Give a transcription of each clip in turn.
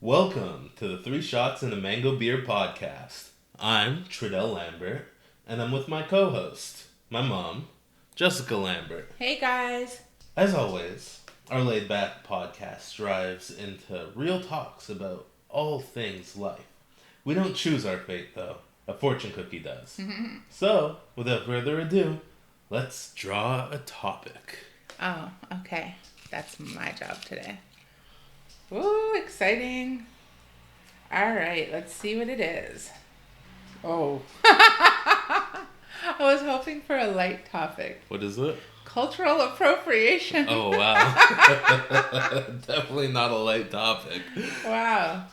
Welcome to the Three Shots and a Mango Beer podcast. I'm Tredel Lambert, and I'm with my co-host, my mom, Jessica Lambert. Hey guys! As always, our laid-back podcast strives into real talks about all things life. We don't choose our fate, though. A fortune cookie does. So, without further ado, let's draw a topic. Oh, okay. That's my job today. Woo, exciting. Alright, let's see what it is. Oh. I was hoping for a light topic. What is it? Cultural appropriation. Oh, wow. Definitely not a light topic. Wow.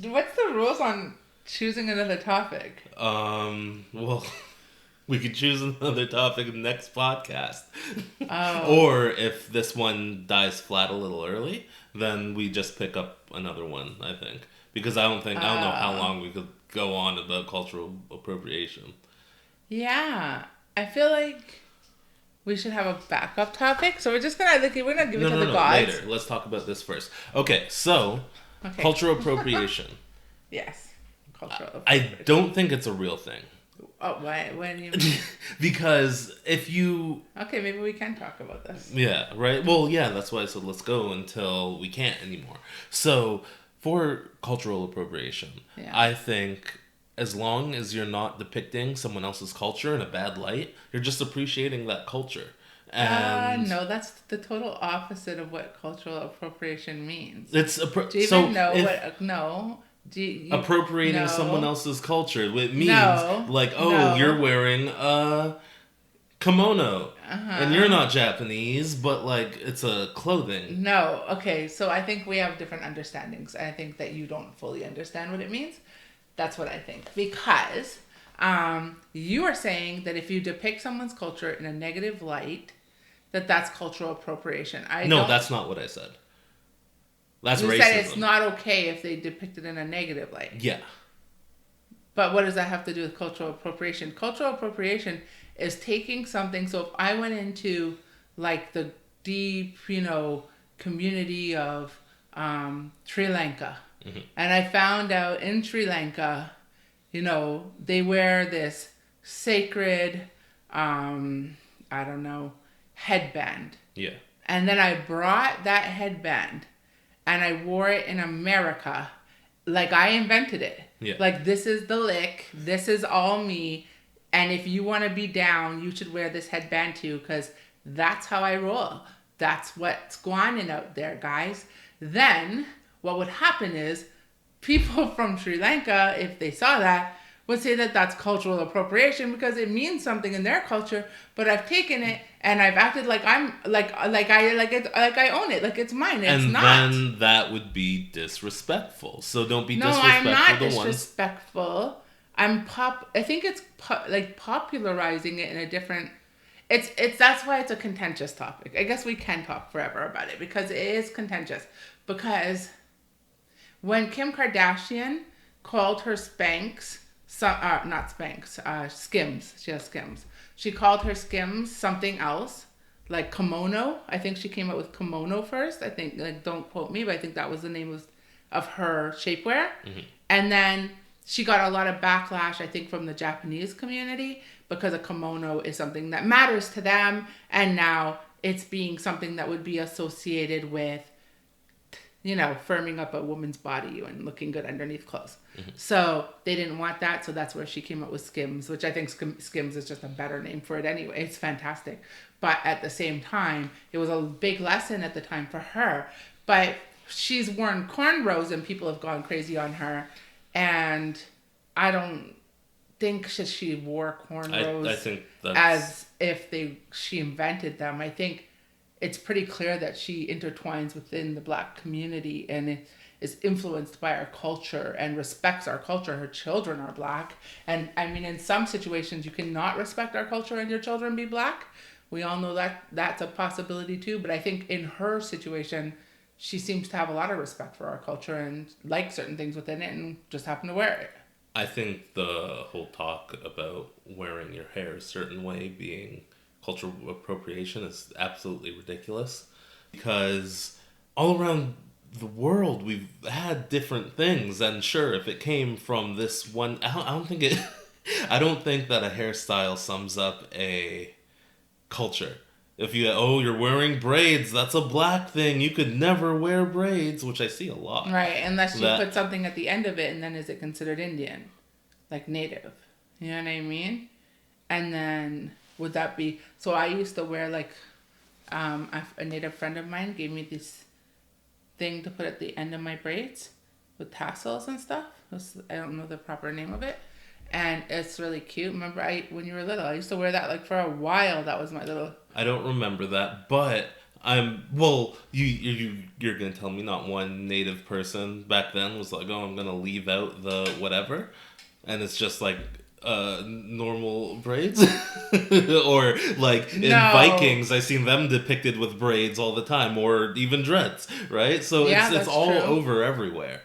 What's the rules on choosing another topic? Well, we could choose another topic in the next podcast. Oh. Or if this one dies flat a little early, then we just pick up another one, I think. Because I don't know how long we could go on about cultural appropriation. Yeah. I feel like we should have a backup topic. So we're just gonna give it to the gods. Later. Let's talk about this first. Okay, so cultural appropriation. Yes. Cultural appropriation. I don't think it's a real thing. Oh, why? What do you mean? Because if you... Okay, maybe we can talk about this. Yeah, right? Well, yeah, that's why I said let's go until we can't anymore. So, for cultural appropriation, I think as long as you're not depicting someone else's culture in a bad light, you're just appreciating that culture. And no, that's the total opposite of what cultural appropriation means. It's Do you even know what... No. Appropriating someone else's culture. It means, you're wearing a kimono. And you're not Japanese, but, it's a clothing. No. Okay, so I think we have different understandings. I think that you don't fully understand what it means. That's what I think. Because you are saying that if you depict someone's culture in a negative light, that's cultural appropriation. That's not what I said. That's racism. You said it's not okay if they depict it in a negative light. Yeah. But what does that have to do with cultural appropriation? Cultural appropriation is taking something. So if I went into the deep, community of Sri Lanka, and I found out in Sri Lanka, they wear this sacred, headband. Yeah. And then I brought that headband and I wore it in America, I invented it. Yeah. This is the lick. This is all me. And if you want to be down, you should wear this headband too, because that's how I roll. That's what's going on out there, guys. Then what would happen is people from Sri Lanka, if they saw that, would say that that's cultural appropriation because it means something in their culture, but I've taken it and I've acted like I own it, like it's mine. It's not. And then that would be disrespectful. So don't be disrespectful. No, I'm not disrespectful. I think it's popularizing it in a different. That's why it's a contentious topic. I guess we can talk forever about it because it is contentious. Because when Kim Kardashian called her Spanx. Not Spanx, Skims. She has Skims. She called her Skims something else, like kimono. I think she came up with kimono first. I think, don't quote me, but I think that was the name of her shapewear. Mm-hmm. And then she got a lot of backlash, I think, from the Japanese community because a kimono is something that matters to them. And now it's being something that would be associated with, firming up a woman's body and looking good underneath clothes. Mm-hmm. So they didn't want that. So that's where she came up with Skims, which I think Skims is just a better name for it anyway. It's fantastic. But at the same time, it was a big lesson at the time for her. But she's worn cornrows and people have gone crazy on her. And I don't think she wore cornrows I think as if she invented them. I think it's pretty clear that she intertwines within the Black community and is influenced by our culture and respects our culture. Her children are Black. And I mean, in some situations, you cannot respect our culture and your children be Black. We all know that that's a possibility too. But I think in her situation, she seems to have a lot of respect for our culture and like certain things within it and just happen to wear it. I think the whole talk about wearing your hair a certain way being cultural appropriation is absolutely ridiculous because all around the world, we've had different things, and sure, if it came from this one, I don't think it. I don't think that a hairstyle sums up a culture. If you're wearing braids, that's a black thing. You could never wear braids, which I see a lot. Right, unless you put something at the end of it, and then is it considered Indian? Like native. You know what I mean? And then would that be... So I used to wear like... a native friend of mine gave me this thing to put at the end of my braids with tassels and stuff. I don't know the proper name of it. And it's really cute. Remember, when you were little, I used to wear that like for a while. That was my little... I don't remember that, but you're gonna tell me not one native person back then was like, oh, I'm gonna leave out the whatever, and it's just like normal braids, or like in Vikings, I seen them depicted with braids all the time, or even dreads, right? So it's all over everywhere.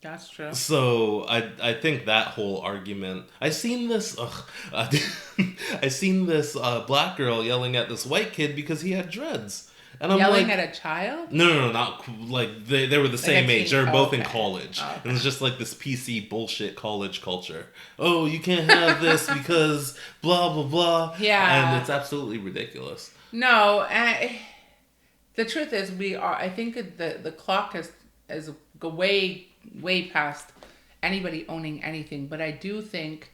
That's true. So I think that whole argument. I seen this black girl yelling at this white kid because he had dreads, and I'm yelling like, at a child. No, not like they were the same age. They were both in college. Oh, okay. And it's just like this PC bullshit college culture. Oh, you can't have this because blah blah blah. Yeah, and it's absolutely ridiculous. No, the truth is I think the clock has go way past anybody owning anything, but I do think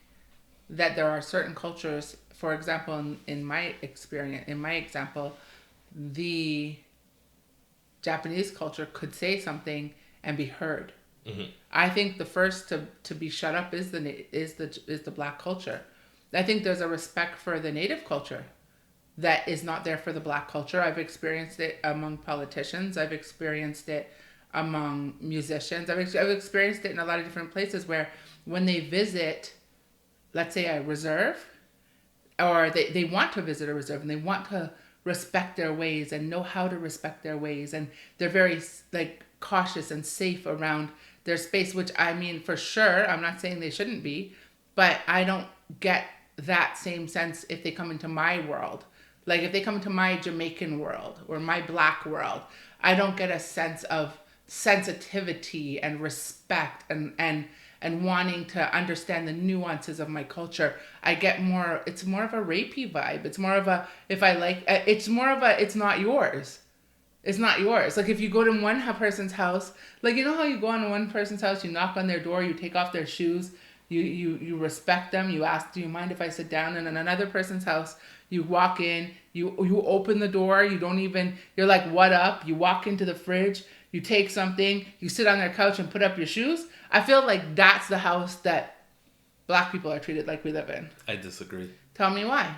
that there are certain cultures, for example, in my example, the Japanese culture could say something and be heard. Mm-hmm. I think the first to be shut up is the black culture. I think there's a respect for the native culture that is not there for the black culture. I've experienced it among politicians. I've experienced it among musicians. I've experienced it in a lot of different places where when they visit, let's say a reserve, or they want to visit a reserve and they want to respect their ways and know how to respect their ways, and they're very like cautious and safe around their space, which I mean, for sure, I'm not saying they shouldn't be, but I don't get that same sense if they come into my world. Like if they come into my Jamaican world or my black world, I don't get a sense of sensitivity and respect and wanting to understand the nuances of my culture. I get it's more of a rapey vibe. It's more of a, it's not yours. It's not yours. Like if you go to one person's house, like you know how you go on one person's house, you knock on their door, you take off their shoes, you respect them, you ask, do you mind if I sit down? And in another person's house, you walk in, you open the door, you're like, what up? You walk into the fridge, you take something, you sit on their couch and put up your shoes. I feel like that's the house that black people are treated like we live in. I disagree. Tell me why.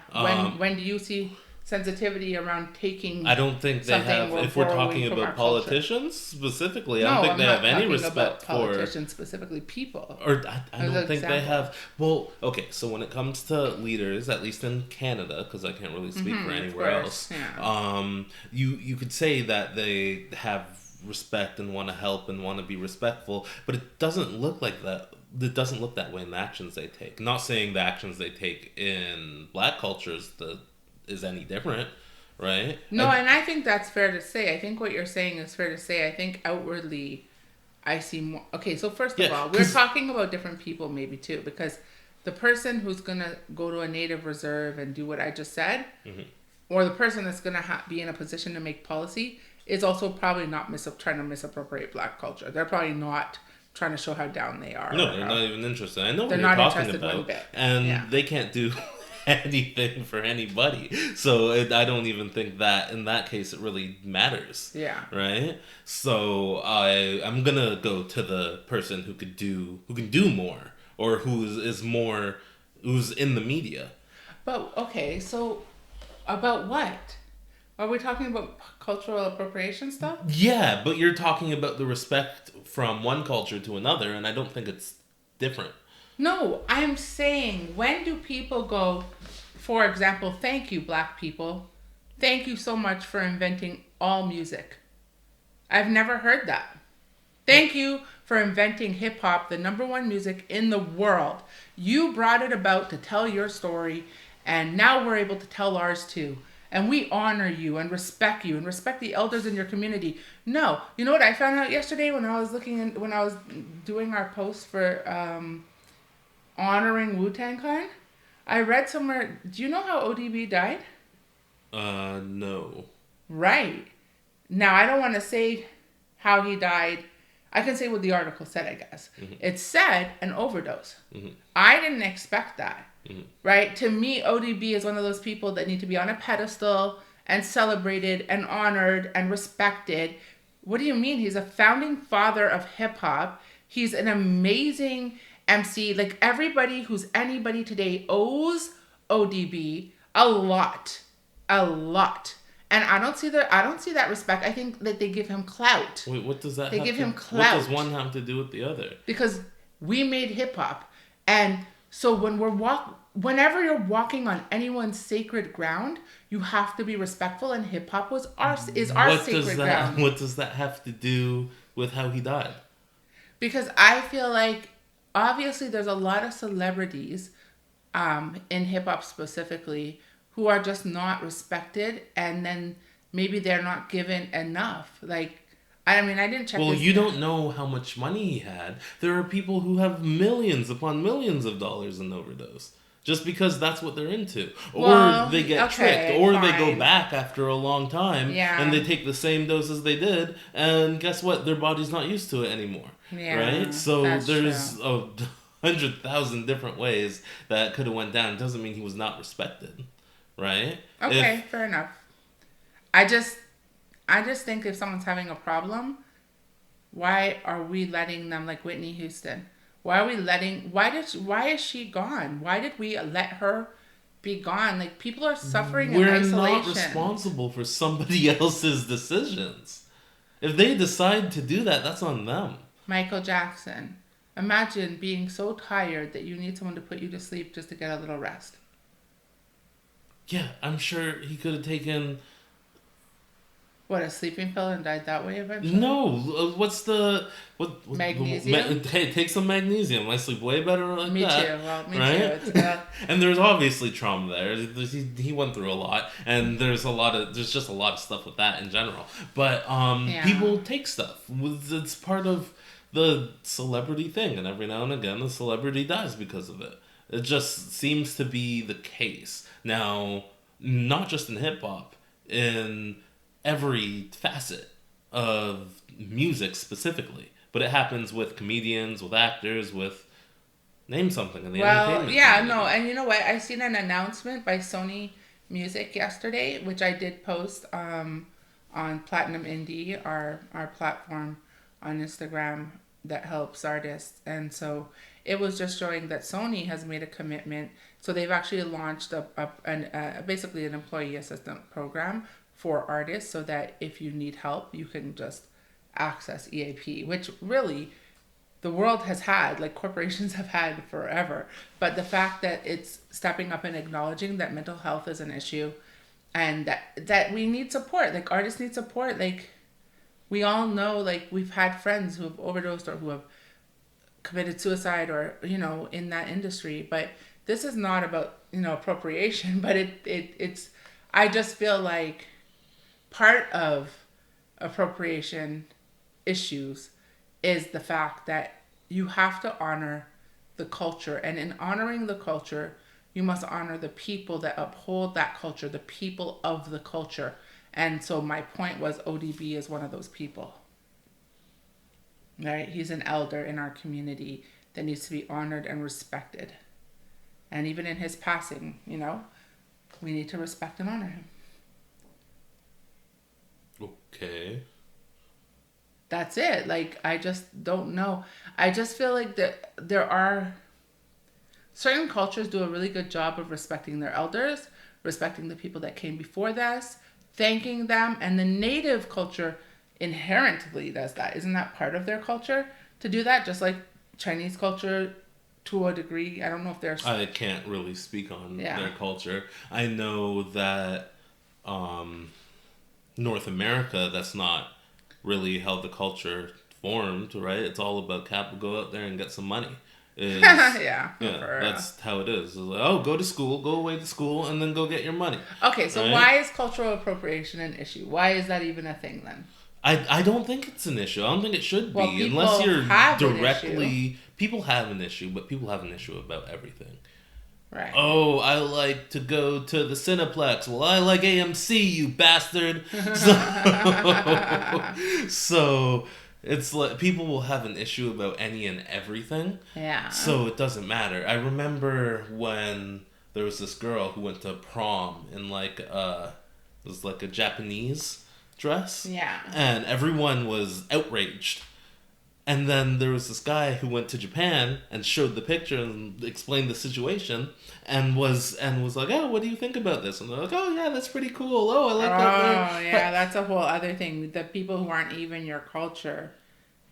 When do you see sensitivity around taking? I don't think they have. If we're talking about politicians specifically, I don't think they have any respect for politicians specifically. People. Or I don't think they have. Well, okay. So when it comes to leaders, at least in Canada, because I can't really speak for anywhere else, yeah. You could say that they have respect and want to help and want to be respectful, but it doesn't look like that. It doesn't look that way in the actions they take. Not saying the actions they take in black cultures is any different, right? No, and I think that's fair to say. I think what you're saying is fair to say. I think outwardly, I see more. Okay, so first of all, we're talking about different people maybe too, because the person who's going to go to a native reserve and do what I just said, or the person that's going to be in a position to make policy is also probably not trying to misappropriate black culture. They're probably not trying to show how down they are. No, they're not even interested. I know what you're talking about. And they can't do anything for anybody. So I don't even think that in that case it really matters. Yeah. Right? So I'm going to go to the person who can do more, or who's in the media. But okay, so about what? Are we talking about cultural appropriation stuff? Yeah, but you're talking about the respect from one culture to another, and I don't think it's different. No, I'm saying, when do people go, for example, thank you, black people. Thank you so much for inventing all music. I've never heard that. Thank you for inventing hip-hop, the #1 music in the world. You brought it about to tell your story, and now we're able to tell ours too. and we honor you and respect the elders in your community. No, you know what I found out yesterday when I was when I was doing our post for honoring Wu-Tang Clan? I read somewhere. Do you know how ODB died? No. Right. Now I don't want to say how he died. I can say what the article said, I guess. Mm-hmm. It said an overdose. Mm-hmm. I didn't expect that. Mm-hmm. Right? To me, ODB is one of those people that need to be on a pedestal and celebrated and honored and respected. What do you mean? He's a founding father of hip hop. He's an amazing MC. Like, everybody who's anybody today owes ODB a lot. A lot. And I don't see that respect. I think that they give him clout. Wait, what does that? They give him clout. What does one have to do with the other? Because we made hip hop, and so whenever you're walking on anyone's sacred ground, you have to be respectful. And hip hop is our sacred ground. What does that have to do with how he died? Because I feel like obviously there's a lot of celebrities, in hip hop specifically, who are just not respected, and then maybe they're not given enough. Like, I mean, I didn't check. Well, you don't know how much money he had. There are people who have millions upon millions of dollars in overdose just because that's what they're into, or they get tricked, or fine. They go back after a long time, and they take the same doses they did, and guess what? Their body's not used to it anymore, right? So there's true. 100,000 different ways that could have went down. It doesn't mean he was not respected. Right? Okay, fair enough. I just think if someone's having a problem, why are we letting them, like Whitney Houston? Why is she gone? Why did we let her be gone? Like, people are suffering in isolation. We're not responsible for somebody else's decisions. If they decide to do that, that's on them. Michael Jackson. Imagine being so tired that you need someone to put you to sleep just to get a little rest. Yeah, I'm sure he could have taken... What, a sleeping pill and died that way eventually? No, what's the... Magnesium? Hey, take some magnesium. I sleep way better like me that. Me too. Well, me right? too. And there's obviously trauma there. He went through a lot, and there's just a lot of stuff with that in general. But people take stuff. It's part of the celebrity thing, and every now and again the celebrity dies because of it. It just seems to be the case. Now, not just in hip-hop, in every facet of music specifically. But it happens with comedians, with actors, with... Name something in the entertainment community. And you know what? I seen an announcement by Sony Music yesterday, which I did post on Platinum Indie, our platform on Instagram that helps artists. And so it was just showing that Sony has made a commitment. So they've actually launched basically an employee assistant program for artists, so that if you need help, you can just access EAP, which really the world has had, like corporations have had forever. But the fact that it's stepping up and acknowledging that mental health is an issue, and that we need support, like artists need support. Like, we all know, like, we've had friends who have overdosed or who have committed suicide, or, in that industry. But this is not about, appropriation, but it's, I just feel like part of appropriation issues is the fact that you have to honor the culture. And in honoring the culture, you must honor the people that uphold that culture, the people of the culture. And so my point was, ODB is one of those people. Right? He's an elder in our community that needs to be honored and respected. And even in his passing, we need to respect and honor him. Okay. That's it. Like, I just don't know. I just feel like that there are certain cultures do a really good job of respecting their elders, respecting the people that came before us, thanking them. And the native culture inherently does that. Isn't that part of their culture to do that? Just like Chinese culture to a degree. I don't know if there's... I can't really speak on their culture. I know that North America, that's not really how the culture formed, right? It's all about capital. Go out there and get some money. Is yeah, that's how it is. It's like, oh, go to school, go away to school, and then go get your money. Okay, so why is cultural appropriation an issue? Why is that even a thing then? I don't think it's an issue. I don't think it should be unless you're directly. People have an issue, but people have an issue about everything. Right. Oh, I like to go to the Cineplex. Well, I like AMC, you bastard. So it's like people will have an issue about any and everything. Yeah. So it doesn't matter. I remember when there was this girl who went to prom in like it was like a Japanese dress. Yeah. And everyone was outraged. And then there was this guy who went to Japan and showed the picture and explained the situation and was like, oh, what do you think about this? And they're like, oh, yeah, that's pretty cool. Oh, I like that. Oh, yeah, that's a whole other thing. The people who aren't even your culture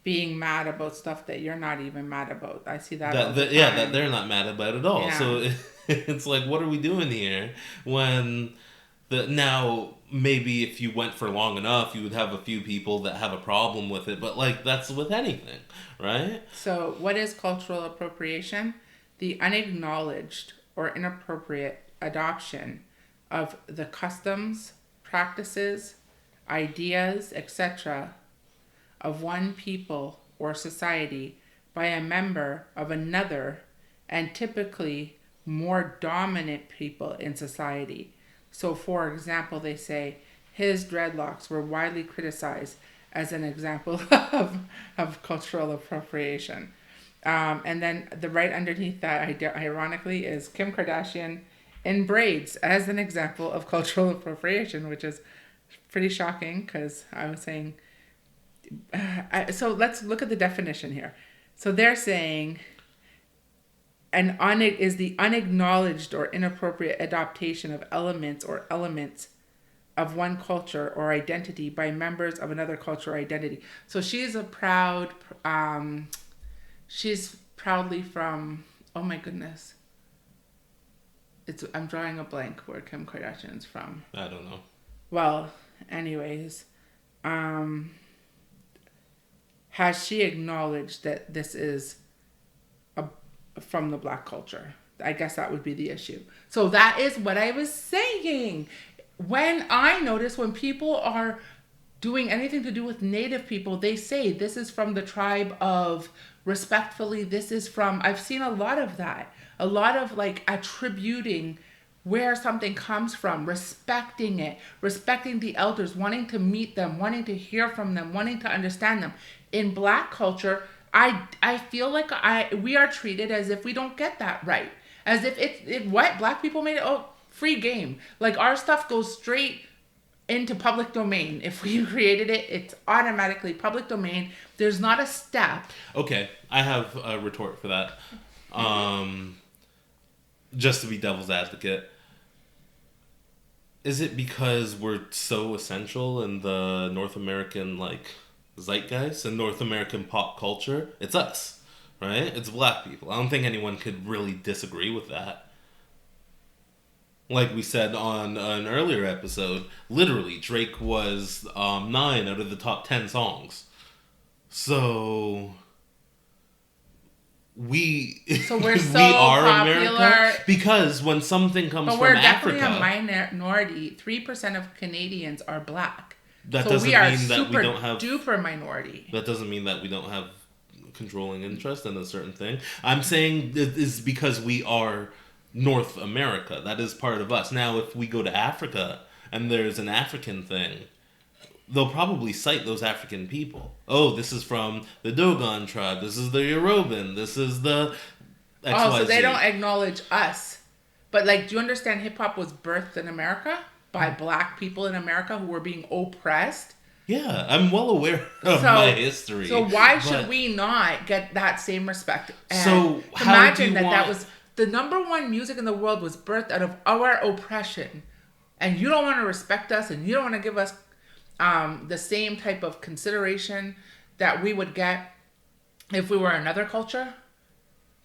being mad about stuff that you're not even mad about. I see that all the time. Yeah, that they're not mad about at all. Yeah. So it's like, what are we doing here when... Now, maybe if you went for long enough, you would have a few people that have a problem with it, but like that's with anything, right? So, what is cultural appropriation? The unacknowledged or inappropriate adoption of the customs, practices, ideas, etc. of one people or society by a member of another, and typically more dominant people in society. So, for example, they say his dreadlocks were widely criticized as an example of cultural appropriation. And then the right underneath that, ironically, is Kim Kardashian in braids as an example of cultural appropriation, which is pretty shocking because I was saying... so let's look at the definition here. So they're saying... is the unacknowledged or inappropriate adaptation of elements of one culture or identity by members of another culture or identity. So she's proudly from, oh my goodness. I'm drawing a blank where Kim Kardashian's from. I don't know. Well, anyways, has she acknowledged that this is from the Black culture? I guess that would be the issue. So that is what I was saying. When I notice when people are doing anything to do with Native people, they say this is from the tribe of, respectfully, this is from, I've seen a lot of that. A lot of like attributing where something comes from, respecting it, respecting the elders, wanting to meet them, wanting to hear from them, wanting to understand them. In Black culture, I feel like we are treated as if we don't get that right. As if it what? Black people made it? Oh, free game. Like our stuff goes straight into public domain. If we created it, it's automatically public domain. There's not a step. Okay, I have a retort for that. Just to be devil's advocate. Is it because we're so essential in the North American, like... zeitgeist and North American pop culture? It's us, right? It's Black people. I don't think anyone could really disagree with that. Like we said on an earlier episode, literally Drake was 9 out of the top 10 songs. So we're so we are popular. America because when something comes from Africa, definitely a minority. 3% of Canadians are Black. That doesn't mean that we don't have duper minority. That doesn't mean that we don't have controlling interest in a certain thing. I'm saying it is because we are North America. That is part of us. Now, if we go to Africa and there's an African thing, they'll probably cite those African people. Oh, this is from the Dogon tribe. This is the Yoruban. This is the XYZ. Oh, so they don't acknowledge us. But like, do you understand hip hop was birthed in America? By Black people in America who were being oppressed. Yeah, I'm well aware of my history. So why should we not get that same respect? And so imagine that was the number one music in the world was birthed out of our oppression, and you don't want to respect us, and you don't want to give us the same type of consideration that we would get if we were another culture.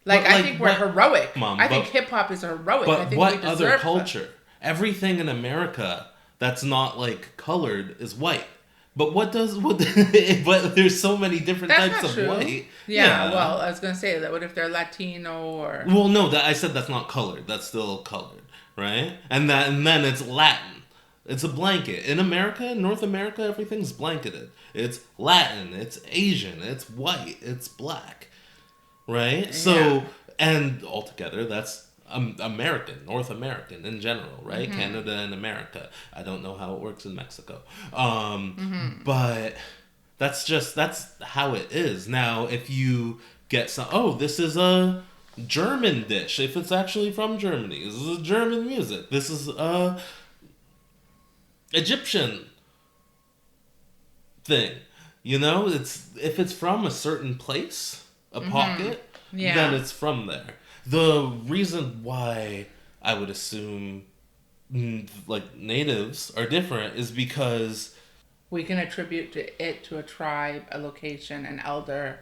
Like I think we're heroic. Mom, I think hip hop is heroic. But I think what other culture? Everything in America that's not like colored is white. But what does what? But there's so many different That's types not of true. white. Yeah, well, I was gonna say that. What if they're Latino or? Well, no, that I said that's not colored. That's still colored, right? And then it's Latin. It's a blanket. In America, North America, everything's blanketed. It's Latin. It's Asian. It's white. It's black, right? Yeah. So and altogether, that's American, North American in general, right? Mm-hmm. Canada and America. I don't know how it works in Mexico, but that's how it is. Now, if you get some, oh, this is a German dish. If it's actually from Germany, this is a German music. This is a Egyptian thing. You know, it's if it's from a certain place, a pocket, then it's from there. The reason why I would assume like natives are different is because we can attribute it to a tribe, a location, an elder,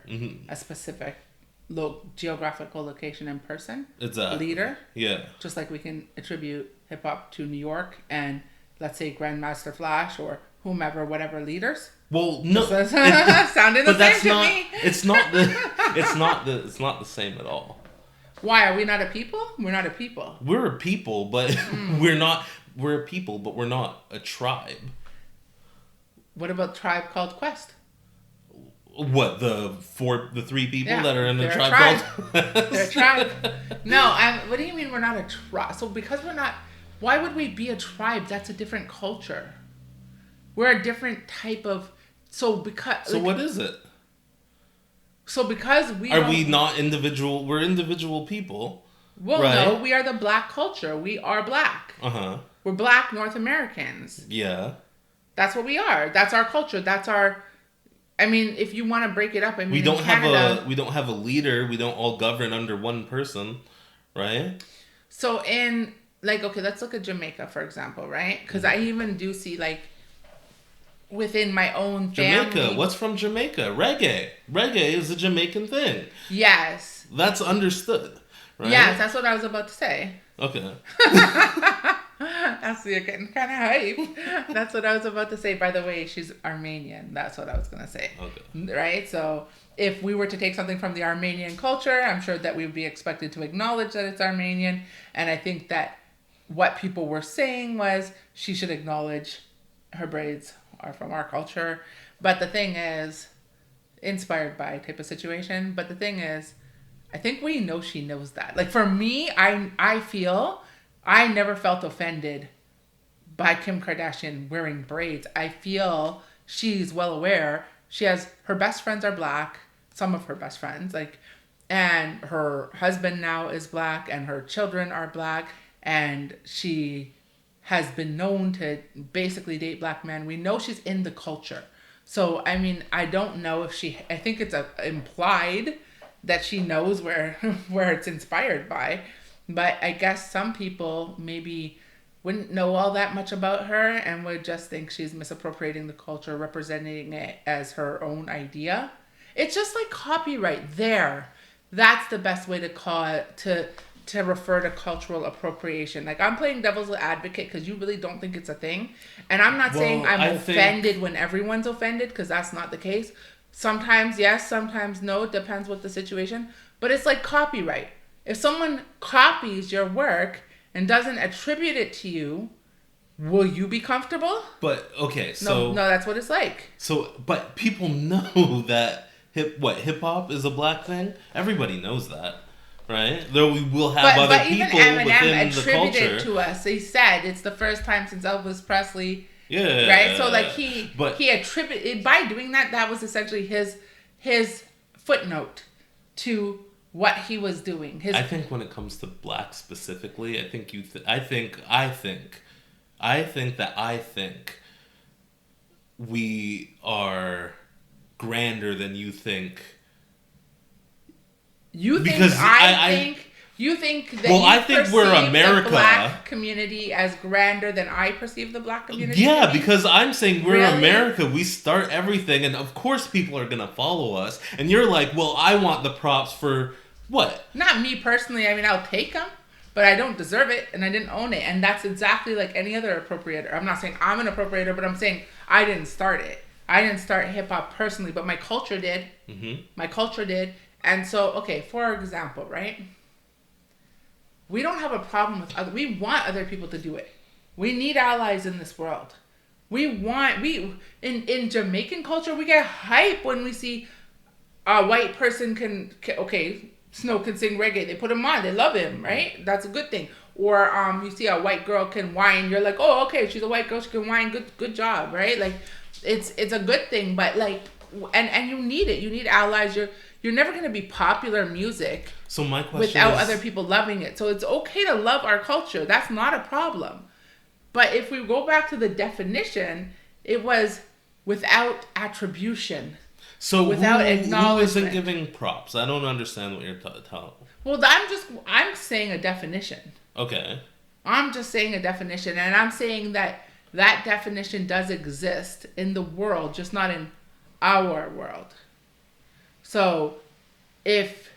a specific geographical location and person, leader. Yeah. Just like we can attribute hip hop to New York and let's say Grandmaster Flash or whomever, whatever leaders. Well, no, sounding the same to me. It's not the same at all. Why are we not a people? We're not a people. We're a people, but we're not. We're a people, but we're not a tribe. What about Tribe Called Quest? What the three people that are in the tribe called? They're a tribe. No, what do you mean we're not a tribe? So because we're not, why would we be a tribe? That's a different culture. We're a different type of. So what is it? So because we are we not individual? We're individual people. Well, right? No, we are the black culture. We are black. We're black North Americans. Yeah. That's what we are. That's our culture. That's our. I mean, if you want to break it up, I mean, we don't have a leader. We don't all govern under one person, right? So okay, let's look at Jamaica for example, right? Because I even do see within my own family. Jamaica. What's from Jamaica? Reggae. Reggae is a Jamaican thing. Yes. That's understood, right? Yes, that's what I was about to say. Okay. That's you're getting kind of hype. That's what I was about to say. By the way, she's Armenian. That's what I was going to say. Okay. Right? So if we were to take something from the Armenian culture, I'm sure that we would be expected to acknowledge that it's Armenian. And I think that what people were saying was she should acknowledge her braids are from our culture. But the thing is, inspired by type of situation. But the thing is, I think we know she knows that. Like for me, I feel I never felt offended by Kim Kardashian wearing braids. I feel she's well aware. Her best friends are black, some of her best friends, and her husband now is black and her children are black, and she has been known to basically date black men. We know she's in the culture. So, I mean, I don't know if I think it's implied that she knows where it's inspired by. But I guess some people maybe wouldn't know all that much about her and would just think she's misappropriating the culture, representing it as her own idea. It's just like copyright there. That's the best way to call it, to refer to cultural appropriation. Like, I'm playing devil's advocate because you really don't think it's a thing. And I'm not saying I'm offended when everyone's offended, because that's not the case. Sometimes yes, sometimes no. It depends what the situation. But it's like copyright. If someone copies your work and doesn't attribute it to you, will you be comfortable? But, okay, so... No, that's what it's like. So, but people know that hip-hop is a black thing? Everybody knows that, right? Though we will have other people within the culture. But even Eminem attributed to us. He said it's the first time since Elvis Presley... Yeah. Right? So, he attributed... By doing that, that was essentially his footnote to... what he was doing. I think when it comes to black specifically, I think we are grander than you think. You think you think that I think we're America. The black community as grander than I perceive the black community? Yeah, because I'm saying we're America. We start everything, and of course people are going to follow us. And you're like, well, I want the props for what? Not me personally. I mean, I'll take them, but I don't deserve it, and I didn't own it. And that's exactly like any other appropriator. I'm not saying I'm an appropriator, but I'm saying I didn't start it. I didn't start hip hop personally, but my culture did. Mm-hmm. My culture did. And so, okay, for example, right? We don't have a problem with we want other people to do it. We need allies in this world. In Jamaican culture, we get hype when we see a white person okay, Snow can sing reggae. They put him on. They love him, right? That's a good thing. Or you see a white girl can whine. You're like, oh, okay, she's a white girl. She can whine. Good job, right? Like, it's a good thing. But like, and you need it. You need allies. You're never gonna be popular music. So my question without is, other people loving it. So it's okay to love our culture. That's not a problem. But if we go back to the definition, it was without attribution. So without acknowledgement. Who isn't giving props? I don't understand what you're telling. Well, I'm saying a definition. Okay. I'm just saying a definition, and I'm saying that definition does exist in the world, just not in our world. So, if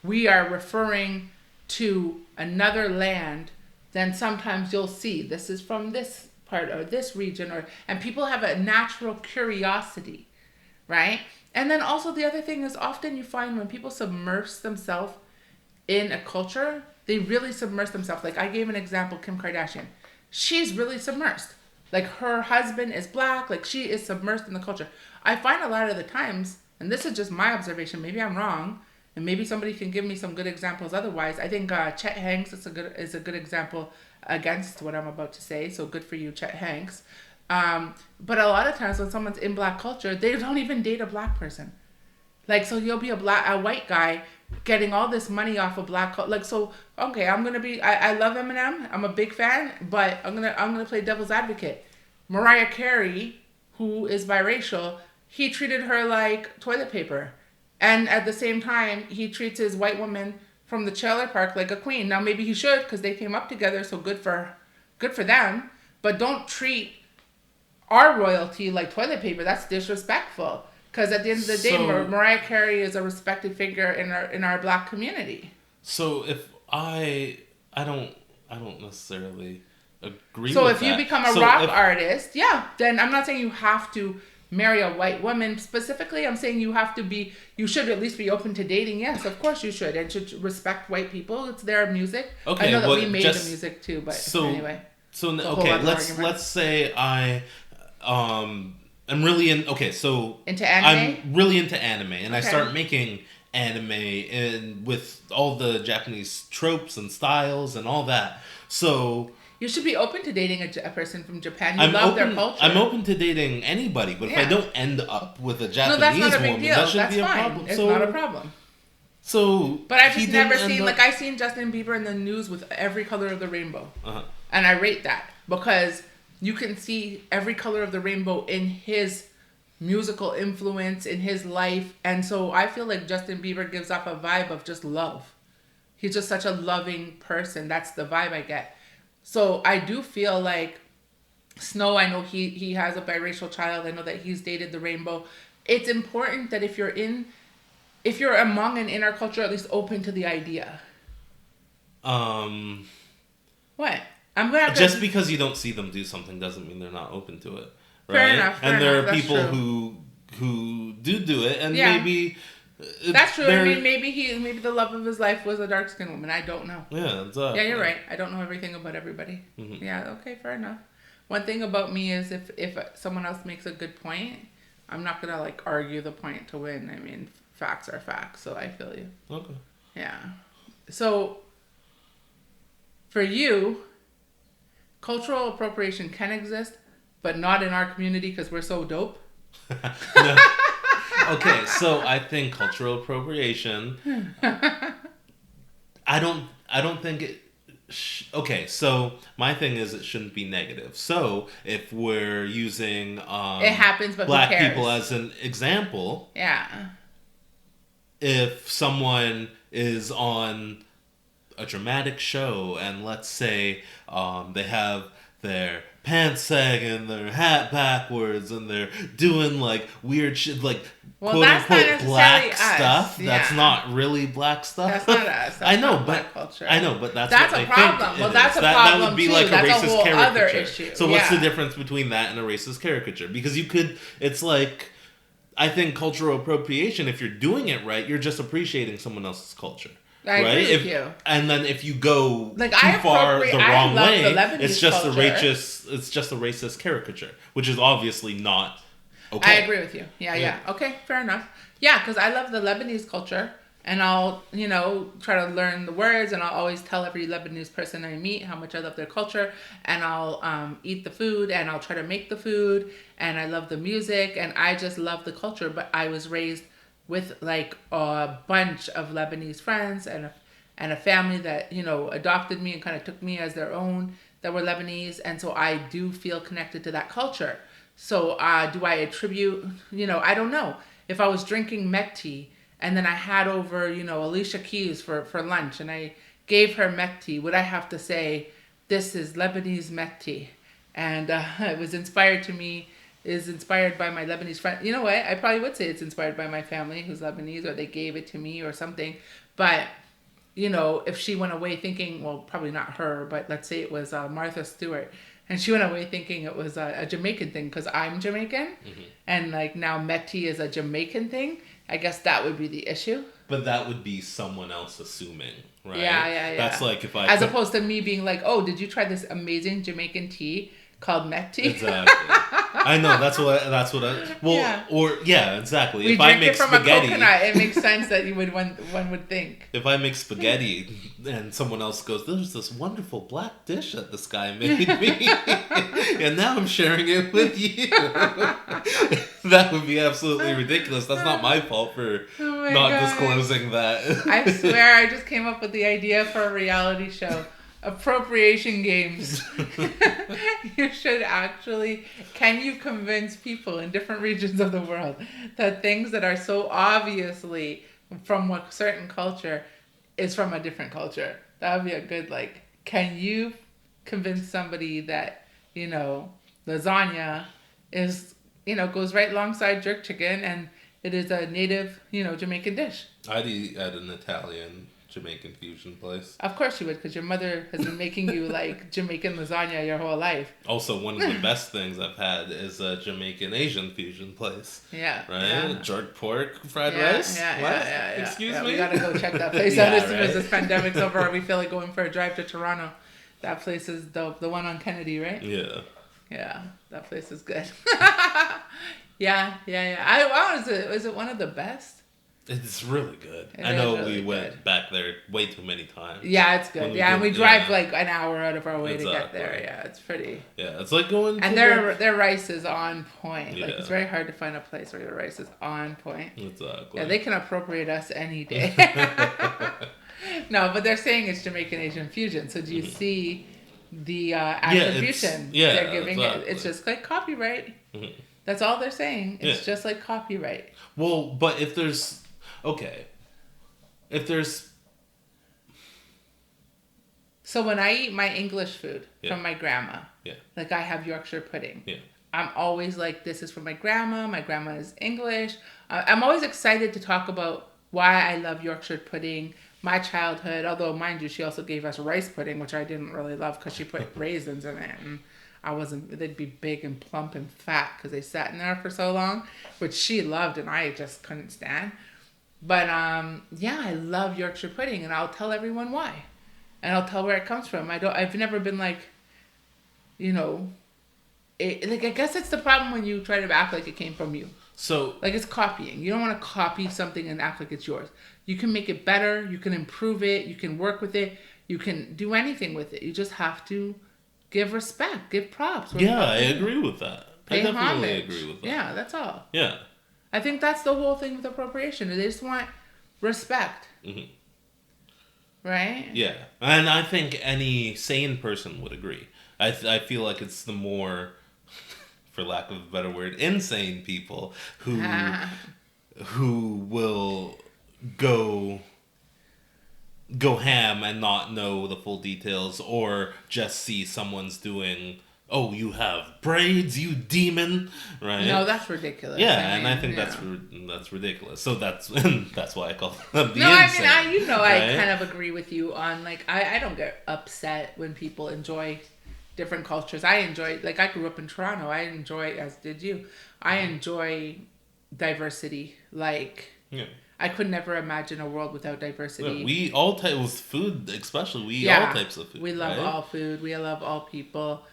we are referring to another land, then sometimes you'll see this is from this part or this region, and people have a natural curiosity. Right? And then also the other thing is often you find when people submerge themselves in a culture, they really submerge themselves. Like I gave an example, Kim Kardashian. She's really submersed. Like her husband is black. Like she is submersed in the culture. I find a lot of the times, and this is just my observation, maybe I'm wrong, and maybe somebody can give me some good examples otherwise. I think Chet Hanks is a good example against what I'm about to say. So good for you, Chet Hanks. But a lot of times when someone's in black culture, they don't even date a black person. Like, so you'll be a white guy getting all this money off of black culture. Like, so, okay, I love Eminem. I'm a big fan, but I'm gonna play devil's advocate. Mariah Carey, who is biracial, he treated her like toilet paper. And at the same time, he treats his white woman from the trailer park like a queen. Now, maybe he should, because they came up together, so good for them. But don't treat our royalty like toilet paper. That's disrespectful. Because at the end of the day, Mariah Carey is a respected figure in our black community. So if I don't necessarily agree. So with if that. you become a rock artist, yeah, then I'm not saying you have to marry a white woman specifically. I'm saying you should at least be open to dating. Yes, of course you should, and should respect white people. It's their music. Okay, I know that we made the music too, but anyway. So okay, let's say I'm really into anime. I'm really into anime, and I start making anime and with all the Japanese tropes and styles and all that. So you should be open to dating a person from Japan. You love their culture. I'm open to dating anybody, but if I don't end up with a Japanese woman, that shouldn't be a problem. It's not a problem. So, but I've just never seen I've seen Justin Bieber in the news with every color of the rainbow, and I rate that because you can see every color of the rainbow in his musical influence, in his life, and so I feel like Justin Bieber gives off a vibe of just love. He's just such a loving person. That's the vibe I get. So I do feel like Snow. I know he has a biracial child. I know that he's dated the rainbow. It's important that if you're among and in our culture, at least open to the idea. What? I'm gonna just because you don't see them do something doesn't mean they're not open to it, right? Fair enough. And there are people who do it, and maybe that's true. I mean, maybe the love of his life was a dark skinned woman. I don't know. Yeah, exactly. Yeah, you're right. I don't know everything about everybody. Mm-hmm. Yeah, okay, fair enough. One thing about me is if someone else makes a good point, I'm not gonna argue the point to win. I mean, facts are facts, so I feel you. Okay. Yeah. So, for you, cultural appropriation can exist, but not in our community because we're so dope. No. Okay, so I think cultural appropriation. I don't think it. Okay, so my thing is it shouldn't be negative. So if we're using it happens, but black who cares? people as an example, yeah. If someone is on a dramatic show and let's say they have their pants sagging, their hat backwards, and they're doing like weird shit, like quote unquote black stuff. Yeah. That's not really black stuff. That's not us. That's I know, but culture. I know, but that's what a problem. Well, that's a problem that would be too. like that's a racist caricature. Other issue. So what's the difference between that and a racist caricature? Because you could, it's like, I think cultural appropriation, if you're doing it right, you're just appreciating someone else's culture. I agree with you. And then if you go like, too far the wrong way, it's just culture. It's just a racist caricature, which is obviously not okay. I agree with you. Yeah. Okay, fair enough. Yeah, because I love the Lebanese culture, and I'll, try to learn the words, and I'll always tell every Lebanese person I meet how much I love their culture, and I'll eat the food, and I'll try to make the food, and I love the music, and I just love the culture. But I was raised with like a bunch of Lebanese friends and a family that, adopted me and kind of took me as their own, that were Lebanese. And so I do feel connected to that culture. So do I attribute, I don't know. If I was drinking Met tea and then I had over, Alicia Keys for lunch and I gave her Met tea, would I have to say, this is Lebanese Met tea? And it was inspired to me, is inspired by my Lebanese friend. You know what? I probably would say it's inspired by my family who's Lebanese, or they gave it to me or something. But, if she went away thinking, well, probably not her, but let's say it was Martha Stewart, and she went away thinking it was a Jamaican thing because I'm Jamaican, and like now Met tea is a Jamaican thing, I guess that would be the issue. But that would be someone else assuming, right? Yeah. That's like if I... As opposed to me being like, oh, did you try this amazing Jamaican tea called Met tea? Exactly. I know, that's what I... Well, yeah. Exactly. We if drink I make it from spaghetti, a coconut, it makes sense that one would think. If I make spaghetti and someone else goes, there's this wonderful black dish that this guy made me, and now I'm sharing it with you. That would be absolutely ridiculous. That's not my fault for not disclosing that. I swear I just came up with the idea for a reality show. Appropriation games. You should actually... Can you convince people in different regions of the world that things that are so obviously from a certain culture is from a different culture? That would be a good, can you convince somebody that, lasagna is, goes right alongside jerk chicken and it is a native, Jamaican dish? I'd eat at an Italian Jamaican fusion place. Of course you would, because your mother has been making you Jamaican lasagna your whole life. Also, one of the best things I've had is a Jamaican Asian fusion place. Yeah. Right? Yeah. Jerk pork fried rice? Yeah. Excuse me? We gotta go check that place out as soon as this pandemic's over or we feel like going for a drive to Toronto. That place is dope. The one on Kennedy, right? Yeah. Yeah, that place is good. Yeah. Is it one of the best? It's really good. I know really we went back there way too many times. Yeah, it's good. And we drive an hour out of our way to get there. Yeah, it's pretty. Yeah, it's like going. And their rice is on point. Yeah. It's very hard to find a place where your rice is on point. Exactly. Yeah, they can appropriate us any day. No, but they're saying it's Jamaican Asian fusion. So do you see the attribution they're giving it? It's just like copyright. Mm-hmm. That's all they're saying. It's just like copyright. Well, but if there's... Okay. If there's... So when I eat my English food from my grandma, I have Yorkshire pudding, I'm always like, this is from my grandma. My grandma is English. I'm always excited to talk about why I love Yorkshire pudding, my childhood. Although, mind you, she also gave us rice pudding, which I didn't really love because she put raisins in it. And they'd be big and plump and fat because they sat in there for so long, which she loved and I just couldn't stand. But, I love Yorkshire pudding, and I'll tell everyone why. And I'll tell where it comes from. I've never been I guess it's the problem when you try to act like it came from you. So... it's copying. You don't want to copy something and act like it's yours. You can make it better. You can improve it. You can work with it. You can do anything with it. You just have to give respect, give props. Yeah, I agree with that. I definitely agree with that. Yeah, that's all. Yeah. I think that's the whole thing with appropriation. They just want respect. Mm-hmm. Right? Yeah. And I think any sane person would agree. I feel like it's the more, for lack of a better word, insane people who will go ham and not know the full details, or just see someone's doing oh, you have braids, you demon, right? No, that's ridiculous. Yeah, and I think that's ridiculous. So that's why I call them the insane. I mean, right? I kind of agree with you on, like, I don't get upset when people enjoy different cultures. I enjoy, like, I grew up in Toronto. I enjoy, as did you, I enjoy diversity. Like, yeah. I could never imagine a world without diversity. Yeah, we all types with food, especially. We all types of food. We love all food. We love all people.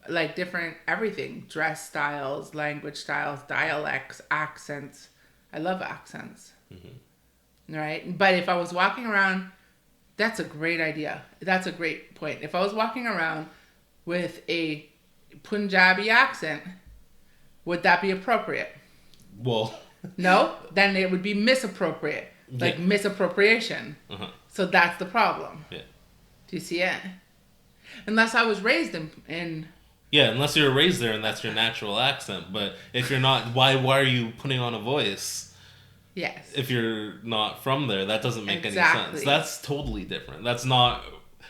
Like different everything, dress styles, language styles, dialects, accents. I love accents. Mm-hmm. Right? But if I was walking around, that's a great idea. That's a great point. If I was walking around with a Punjabi accent, would that be appropriate? Well, no, then it would be misappropriate, like misappropriation. Uh-huh. So that's the problem. Yeah. Do you see it? Unless I was raised in yeah, unless you're raised there and that's your natural accent. But if you're not, why are you putting on a voice? Yes. If you're not from there, that doesn't make any sense. That's totally different. That's not...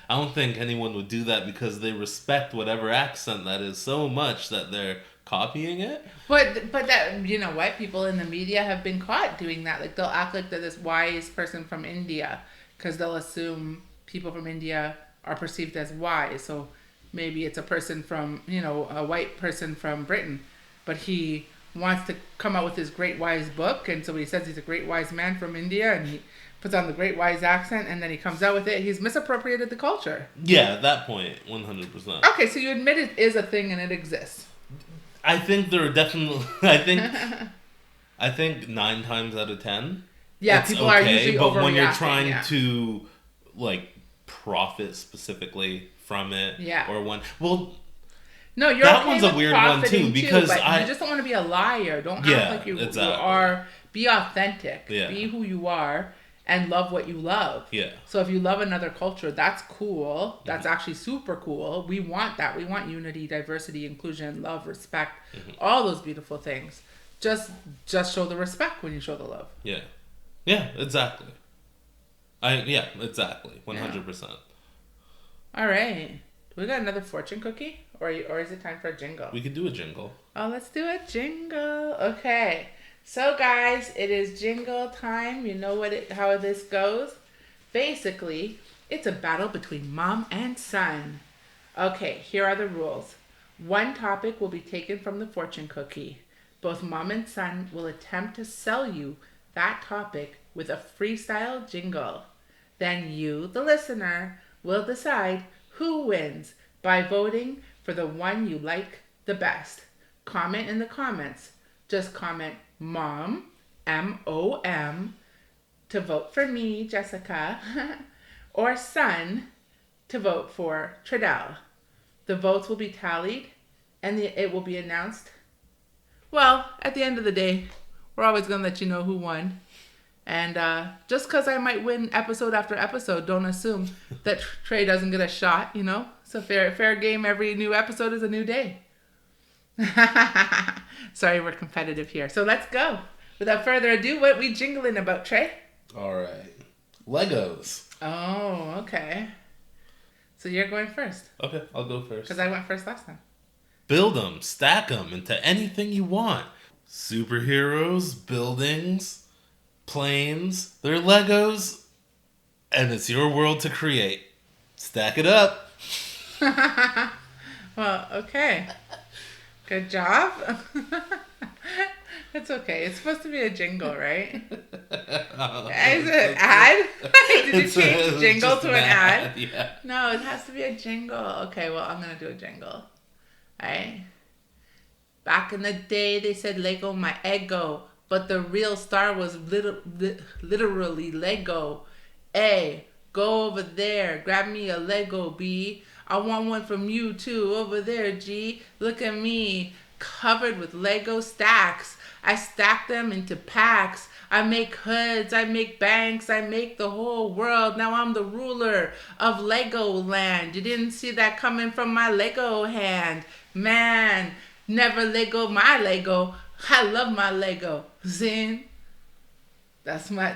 I don't think anyone would do that because they respect whatever accent that is so much that they're copying it. But that, you know what? People in the media have been caught doing that. Like, they'll act like they're this wise person from India because they'll assume people from India are perceived as wise. So maybe it's a person from, a white person from Britain, but he wants to come out with his great wise book, and so he says he's a great wise man from India, and he puts on the great wise accent, and then he comes out with it. He's misappropriated the culture. Yeah, at that point, 100%. Okay, so you admit it is a thing and it exists. I think there are definitely... I think 9 times out of 10. Yeah, people are usually overreacting. But when you're trying to, like, profit specifically from it, or when... Well... No, you're that one's a weird one too because you just don't want to be a liar. Don't act like you are. Be authentic. Yeah. Be who you are and love what you love. Yeah. So if you love another culture, that's cool. That's actually super cool. We want that. We want unity, diversity, inclusion, love, respect, all those beautiful things. Just show the respect when you show the love. Yeah. Yeah, exactly. Exactly. 100%. Yeah. All right. We got another fortune cookie? Or is it time for a jingle? We could do a jingle. Oh, let's do a jingle. Okay. So, guys, it is jingle time. You know how this goes. Basically, it's a battle between mom and son. Okay, here are the rules. One topic will be taken from the fortune cookie. Both mom and son will attempt to sell you that topic with a freestyle jingle. Then you, the listener, will decide who wins by voting for the one you like the best. Comment in the comments. Just comment MOM, M-O-M, to vote for me, Jessica, or son to vote for Tredel. The votes will be tallied and it will be announced. Well, at the end of the day, we're always going to let you know who won. And just because I might win episode after episode, don't assume that Trey doesn't get a shot, It's a fair game. Every new episode is a new day. Sorry, we're competitive here. So let's go. Without further ado, what we jingling about, Trey? All right. Legos. Oh, okay. So you're going first. Okay, I'll go first. Because I went first last time. Build them, stack them into anything you want. Superheroes, buildings, planes, they're Legos, and it's your world to create. Stack it up. Well, okay. Good job. It's okay. It's supposed to be a jingle, right? Is it an ad? Did you change jingle to an ad? Yeah. No, it has to be a jingle. Okay, well, I'm going to do a jingle. Alright? Back in the day, they said Lego my ego, but the real star was literally Lego. A, go over there, grab me a Lego, B. I want one from you too, over there, G. Look at me, covered with Lego stacks. I stack them into packs. I make hoods, I make banks, I make the whole world. Now I'm the ruler of Lego land. You didn't see that coming from my Lego hand. Man, never Lego my Lego. I love my Lego. Zin. That's my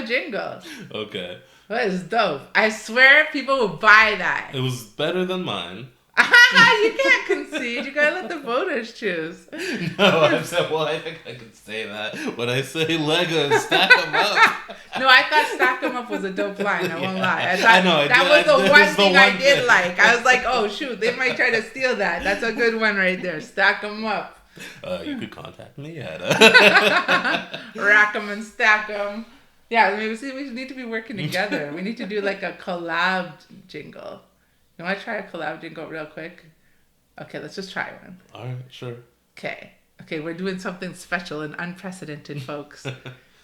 jingle. Okay. That is dope. I swear people will buy that. It was better than mine. You can't concede. You gotta let the voters choose. No, I said, well, I think I can say that. When I say Legos, stack them up. No, I thought stack them up was a dope line. I won't lie. I know. That was the one thing I did like. I was like, oh, shoot, they might try to steal that. That's a good one right there. Stack them up. You could contact me at... Rack them and stack them. Yeah, we need to be working together. We need to do like a collab jingle. You want to try a collab jingle real quick? Okay, let's just try one. All right, sure. Okay, we're doing something special and unprecedented, folks.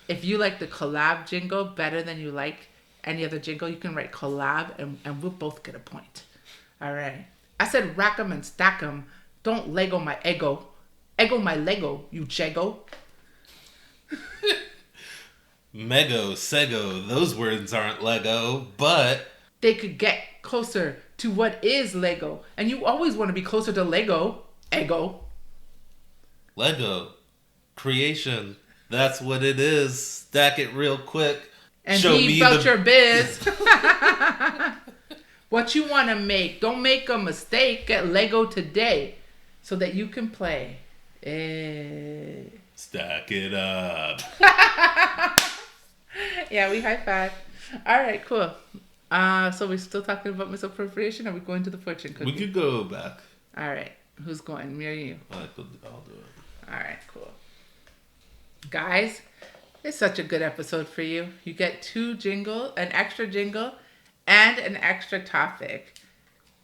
If you like the collab jingle better than you like any other jingle, you can write collab and we'll both get a point. All right. I said rack 'em and stack 'em. Don't Lego my ego. Ego my Lego, you jago. Mego, Sego, those words aren't Lego, but... They could get closer to what is Lego. And you always want to be closer to Lego. Ego. Lego. Creation. That's what it is. Stack it real quick. And show me felt your biz. What you want to make. Don't make a mistake. Get Lego today so that you can play. Stack it up. Yeah, we high five. All right, cool. So we're still talking about misappropriation, or are we going to the fortune cookie? We could go back. All right. Who's going? Me or you? I'll do it. All right, cool. Guys, it's such a good episode for you. You get an extra jingle, and an extra topic.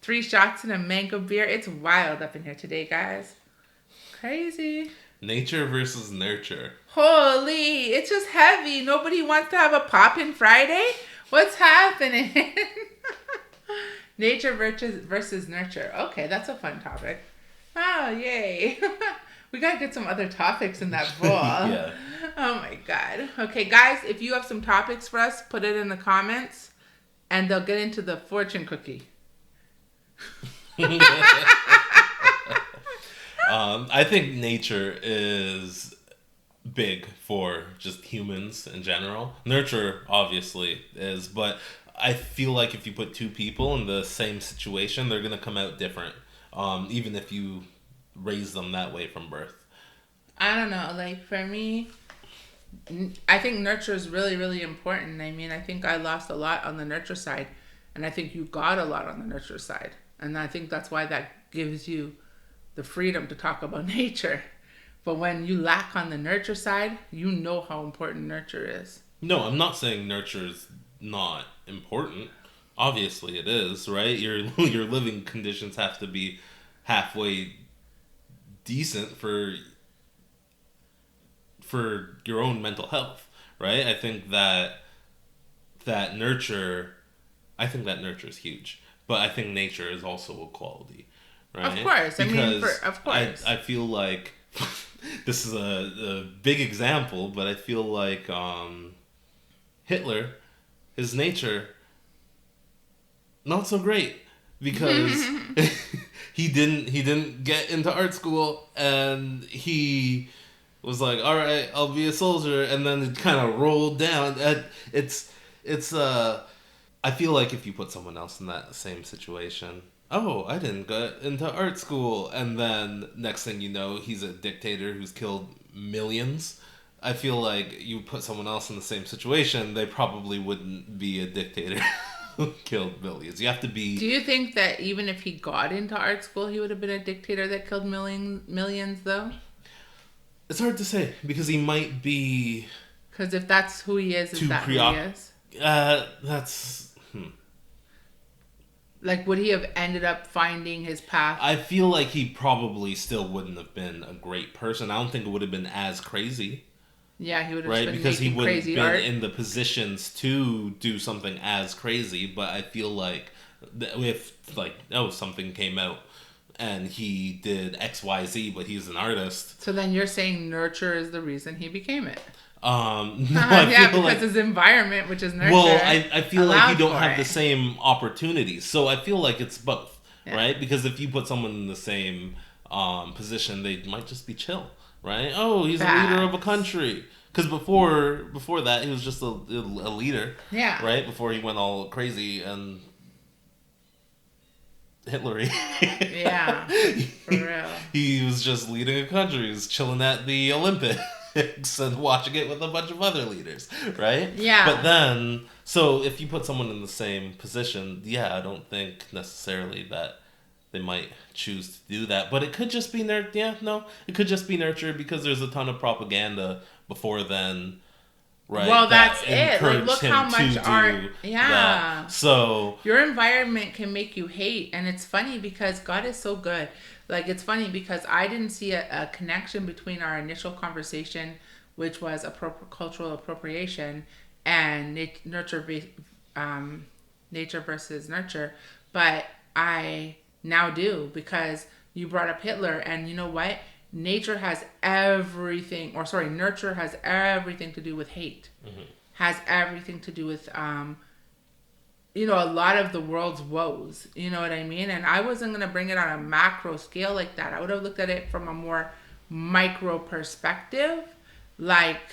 3 shots and a mango beer. It's wild up in here today, guys. Crazy. Nature versus nurture. Holy, it's just heavy. Nobody wants to have a pop-in Friday? What's happening? Nature versus nurture. Okay, that's a fun topic. Oh, yay. We got to get some other topics in that bowl. Yeah. Oh, my God. Okay, guys, if you have some topics for us, put it in the comments, and they'll get into the fortune cookie. I think nature is big for just humans in general. Nurture, obviously, is, but I feel like if you put 2 people in the same situation, they're going to come out different, even if you raise them that way from birth. I don't know. Like, for me, I think nurture is really, really important. I mean, I think I lost a lot on the nurture side, and I think you got a lot on the nurture side. And I think that's why that gives you the freedom to talk about nature. But when you lack on the nurture side, you know how important nurture is. No, I'm not saying nurture is not important. Obviously it is, right? Your living conditions have to be halfway decent for your own mental health, right? I think that nurture is huge. But I think nature is also a quality, right? Of course. Because of course. I feel like this is a big example, but I feel like Hitler, his nature, not so great because he didn't get into art school, and he was like, all right, I'll be a soldier, and then it kind of rolled down. I feel like if you put someone else in that same situation, oh, I didn't get into art school, and then next thing you know, he's a dictator who's killed millions. I feel like you put someone else in the same situation, they probably wouldn't be a dictator who killed millions. You have to be... Do you think that even if he got into art school, he would have been a dictator that killed millions, though? It's hard to say, because he might be... Because if that's who he is that who he is? That's... Like, would he have ended up finding his path? I feel like he probably still wouldn't have been a great person. I don't think it would have been as crazy. Yeah, he would have right? been Because he wouldn't have been art. in the positions to do something as crazy. But I feel like if, like, something came out and he did XYZ, but he's an artist. So then you're saying nurture is the reason he became it? No, because his environment, which is nurture. Well, I feel like you don't have the same opportunities. So I feel like it's both, right? Because if you put someone in the same position, they might just be chill, right? Oh, he's a leader of a country. Because before that, he was just a leader, right? Before he went all crazy, and Hitler. Yeah, for real. He was just leading a country. He was chilling at the Olympics and watching it with a bunch of other leaders, right? Yeah. But then, so if you put someone in the same position, yeah, I don't think necessarily that they might choose to do that. But it could just be it could just be nurture because there's a ton of propaganda before then. Right. Well, that's it. Like, look how much art. Yeah. That. So your environment can make you hate, and it's funny because God is so good. Like, it's funny because I didn't see a connection between our initial conversation, which was cultural appropriation, and nature versus nurture, but I now do because you brought up Hitler, and you know what? Nurture has everything to do with hate. Mm-hmm. Has everything to do with, a lot of the world's woes. You know what I mean? And I wasn't going to bring it on a macro scale like that. I would have looked at it from a more micro perspective. Like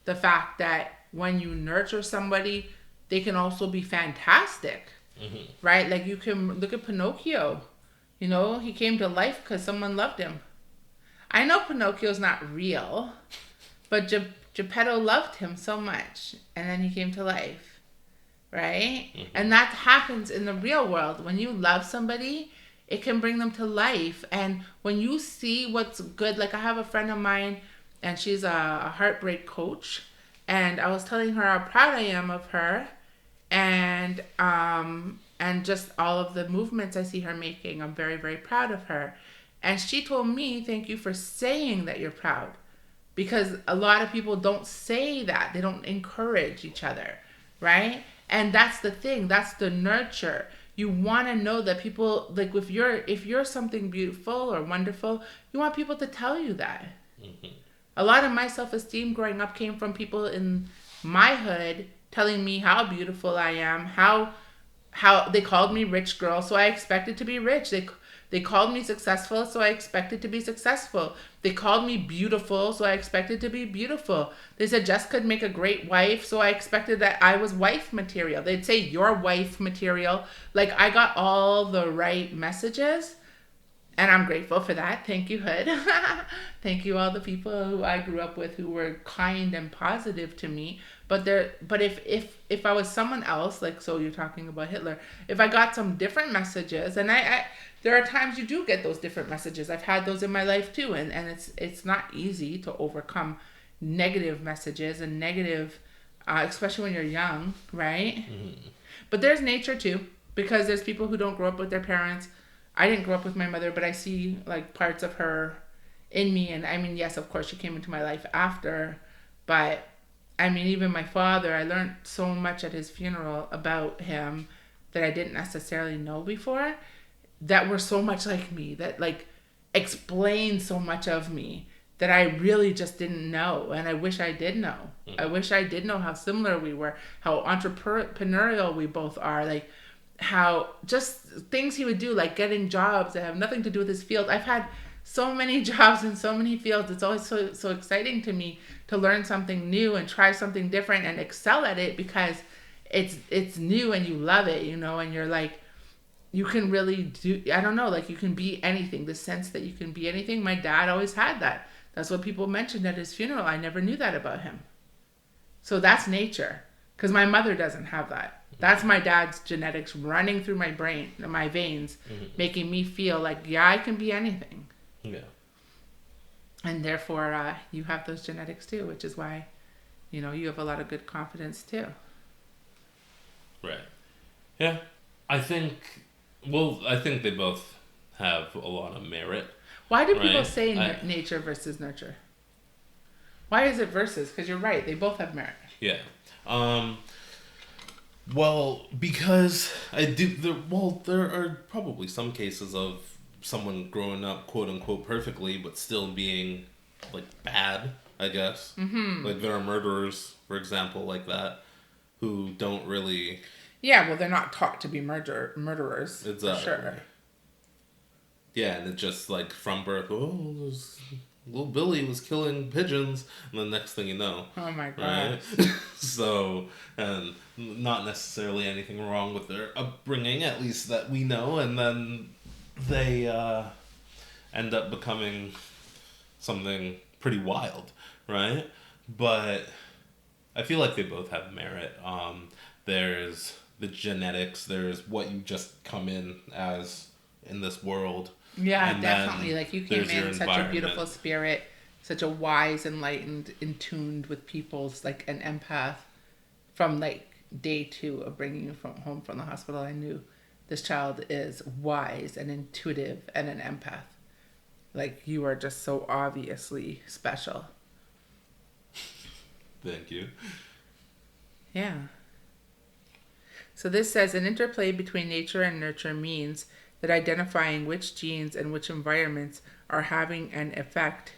the fact that when you nurture somebody, they can also be fantastic. Mm-hmm. Right? Like you can look at Pinocchio. He came to life because someone loved him. I know Pinocchio's not real, but Geppetto loved him so much, and then he came to life, right? Mm-hmm. And that happens in the real world. When you love somebody, it can bring them to life. And when you see what's good, like I have a friend of mine, and she's a heartbreak coach, and I was telling her how proud I am of her, and just all of the movements I see her making. I'm very, very proud of her. And she told me, thank you for saying that you're proud. Because a lot of people don't say that. They don't encourage each other, right? And that's the thing. That's the nurture. You want to know that people, like if you're something beautiful or wonderful, you want people to tell you that. Mm-hmm. A lot of my self-esteem growing up came from people in my hood telling me how beautiful I am, how they called me rich girl, so I expected to be rich. They called me successful, so I expected to be successful. They called me beautiful, so I expected to be beautiful. They said Jessica could make a great wife, so I expected that I was wife material. They'd say you're wife material. Like I got all the right messages, and I'm grateful for that. Thank you, Hood. Thank you all the people who I grew up with who were kind and positive to me. But if I was someone else, like, so you're talking about Hitler, if I got some different messages, and I there are times you do get those different messages. I've had those in my life too, and it's not easy to overcome negative messages and negative, especially when you're young, right? Mm-hmm. But there's nature too, because there's people who don't grow up with their parents. I didn't grow up with my mother, but I see like parts of her in me, and I mean, yes, of course, she came into my life after, but I mean, even my father, I learned so much at his funeral about him that I didn't necessarily know before, that were so much like me, that like explain so much of me that I really just didn't know. And I wish I did know. Mm-hmm. I wish I did know how similar we were, how entrepreneurial we both are, like how just things he would do, like getting jobs that have nothing to do with his field. I've had so many jobs in so many fields. It's always so exciting to me to learn something new and try something different and excel at it because it's new and you love it, and you're like, you can really do, I don't know, like you can be anything, the sense that you can be anything. My dad always had that. That's what people mentioned at his funeral. I never knew that about him. So that's nature, because my mother doesn't have that. That's my dad's genetics running through my brain, my veins, mm-hmm. making me feel like, yeah, I can be anything. Yeah. And therefore, you have those genetics too, which is why, you have a lot of good confidence too. Right. Yeah. I think they both have a lot of merit. Why do people say nature versus nurture? Why is it versus? Because you're right. They both have merit. Yeah. Well, because there are probably some cases of someone growing up, quote unquote, perfectly, but still being like bad, I guess. Mm-hmm. Like there are murderers, for example, like that, who don't really. Yeah, well, they're not taught to be murderers. Exactly. For sure. Yeah, and it's just like from birth, there's little Billy was killing pigeons, and the next thing you know. Oh my god. Right? So, and not necessarily anything wrong with their upbringing, at least that we know, and then they end up becoming something pretty wild, right? But I feel like they both have merit. There's the genetics, there's what you just come in as in this world. Yeah, definitely. Like, you came in such a beautiful spirit, such a wise, enlightened, in tuned with people's, like, an empath. From, like, day 2 of bringing you home from the hospital, I knew this child is wise and intuitive and an empath. Like, you are just so obviously special. Thank you. Yeah. So this says, an interplay between nature and nurture means that identifying which genes and which environments are having an effect.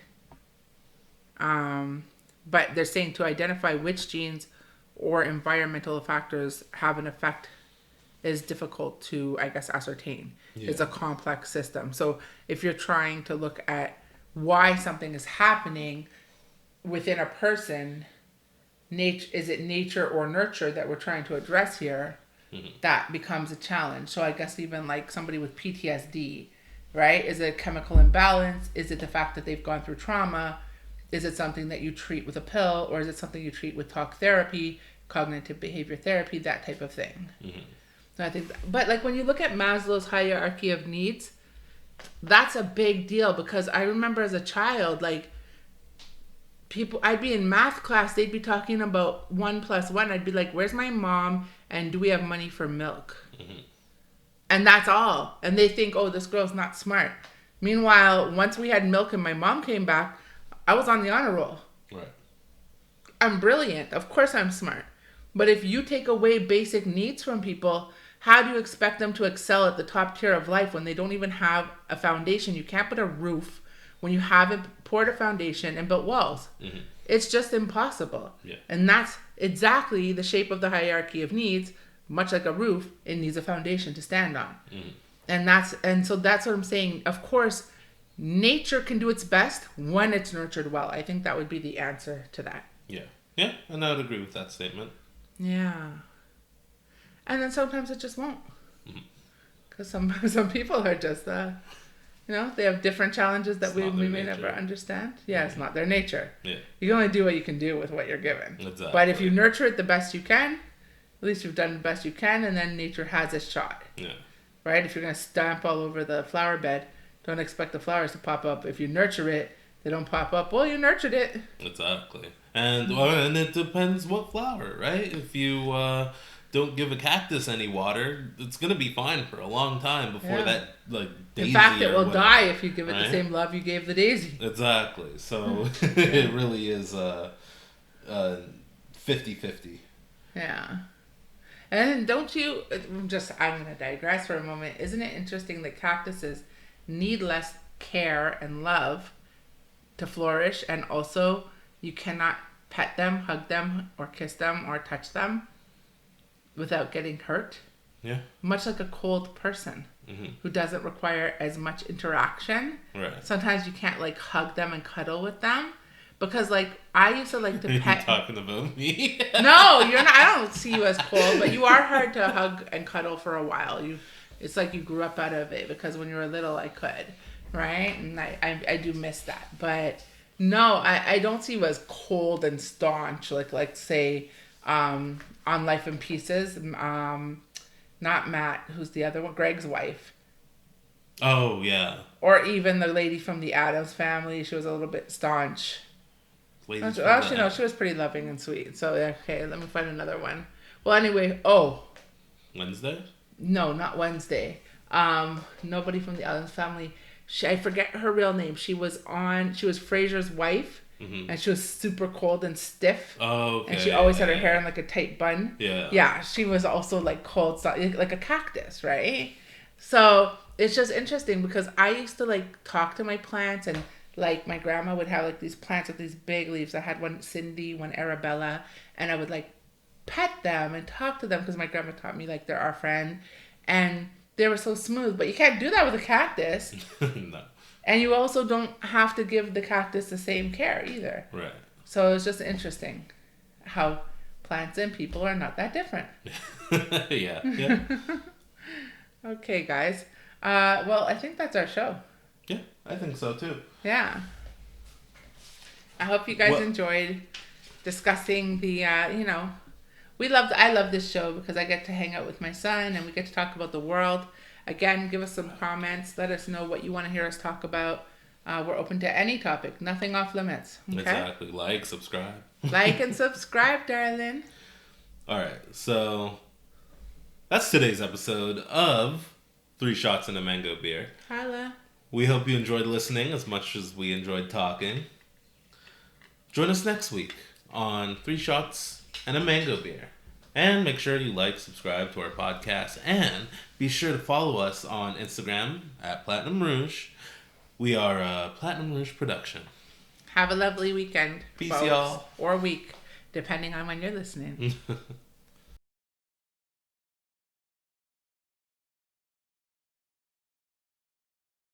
But they're saying to identify which genes or environmental factors have an effect is difficult to, I guess, ascertain. Yeah. It's a complex system. So if you're trying to look at why something is happening within a person, is it nature or nurture that we're trying to address here? Mm-hmm. That becomes a challenge. So I guess even like somebody with PTSD, right? Is it a chemical imbalance? Is it the fact that they've gone through trauma? Is it something that you treat with a pill, or is it something you treat with talk therapy, cognitive behavior therapy, that type of thing? Mm-hmm. So I think, but like when you look at Maslow's hierarchy of needs, that's a big deal, because I remember as a child, like, people, I'd be in math class, they'd be talking about 1 + 1. I'd be like, where's my mom? And do we have money for milk? Mm-hmm. And that's all. And they think, oh, this girl's not smart. Meanwhile, once we had milk and my mom came back, I was on the honor roll. Right. I'm brilliant. Of course I'm smart. But if you take away basic needs from people, how do you expect them to excel at the top tier of life when they don't even have a foundation? You can't put a roof when you haven't poured a foundation and built walls. Mm-hmm. It's just impossible. Yeah. And that's exactly the shape of the hierarchy of needs. Much like a roof, it needs a foundation to stand on. Mm-hmm. And so that's what I'm saying. Of course, nature can do its best when it's nurtured well. I think that would be the answer to that. Yeah. Yeah, and I would agree with that statement. Yeah. And then sometimes it just won't. Because some people are just, they have different challenges that we may never understand. Yeah, it's not their nature. Yeah. You can only do what you can do with what you're given. Exactly. But if you nurture it the best you can, at least you've done the best you can, and then nature has its shot. Yeah. Right? If you're going to stamp all over the flower bed, don't expect the flowers to pop up. If you nurture it, they don't pop up. Well, you nurtured it. Exactly. And it depends what flower, right? If you don't give a cactus any water, it's going to be fine for a long time before that, like, daisy. In fact, it will die if you give it the same love you gave the daisy. Exactly. So it really is 50-50. Yeah. And don't you, I'm going to digress for a moment. Isn't it interesting that cactuses need less care and love to flourish, and also you cannot pet them, hug them, or kiss them, or touch them without getting hurt? Yeah. Much like a cold person who doesn't require as much interaction. Right. Sometimes you can't, like, hug them and cuddle with them. Because, like, I used to like to pet... You're talking about me? No, you're not. I don't see you as cold, but you are hard to hug and cuddle for a while. It's like you grew up out of it, because when you were little, I could, right? And I do miss that. But no, I don't see you as cold and staunch, like say, on Life in Pieces. Not Matt, who's the other one, Greg's wife. Oh, yeah. Or even the lady from the Addams Family. She was a little bit staunch. She was pretty loving and sweet. So, okay, let me find another one. Well, anyway, Wednesday? No, not Wednesday. Nobody from the Addams Family. I forget her real name. She was Frasier's wife, and she was super cold and stiff. Oh, okay. And she always had her hair in like a tight bun. Yeah. Yeah, she was also like cold, like a cactus, right? So it's just interesting, because I used to like talk to my plants, and like my grandma would have like these plants with these big leaves. I had one Cindy, one Arabella, and I would like pet them and talk to them, because my grandma taught me like they're our friend, and they were so smooth. But you can't do that with a cactus. No. And you also don't have to give the cactus the same care either. Right. So it's just interesting how plants and people are not that different. Yeah. Okay, guys. Well, I think that's our show. Yeah, I think so too. Yeah. I hope you guys enjoyed discussing the, I love this show because I get to hang out with my son and we get to talk about the world. Again, give us some comments. Let us know what you want to hear us talk about. We're open to any topic. Nothing off limits. Okay? Exactly. Like, subscribe. Like and subscribe, darling. All right. So that's today's episode of 3 Shots and a Mango Beer. Holla. We hope you enjoyed listening as much as we enjoyed talking. Join us next week on 3 Shots and a Mango Beer. And make sure you like, subscribe to our podcast, and be sure to follow us on Instagram at Platinum Rouge. We are a Platinum Rouge production. Have a lovely weekend. Peace, folks, y'all. Or week, depending on when you're listening.